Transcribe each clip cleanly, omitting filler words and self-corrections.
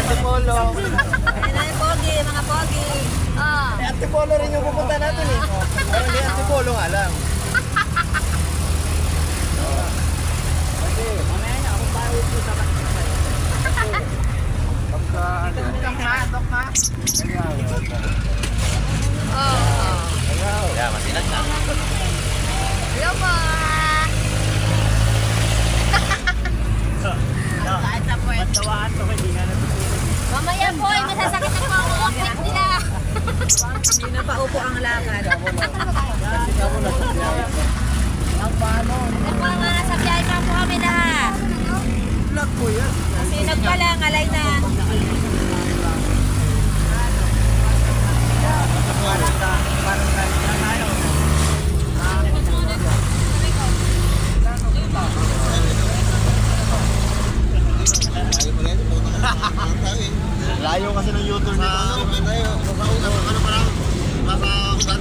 Antipolo. Ayun na yung pogi, mga pogi. Oh. Eh, Antipolo rin yung pupunta natin eh. Pero hindi Antipolo nga lang. Mamaya na, ako pa upo sa Oh. Yeah, masinag na. Hello po. kahit sa puwet. Matawaan to, hindi nga natutulog. Mamaya po ay masasakit ang mga uwakit nila. Hindi na pa upo ang lakad. Ang paano? Ito po nga nasa biyahe pa po kami na. Vlog po yan. Kasi nagpala, ngalay na. Parang tayo. Layo kasi ng U-turn nito. Ano pa lang? Masa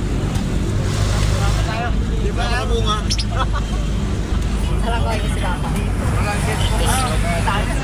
Tayo. Di ba na bunga? Sarap ko yung sila. Walang get po. Tayo.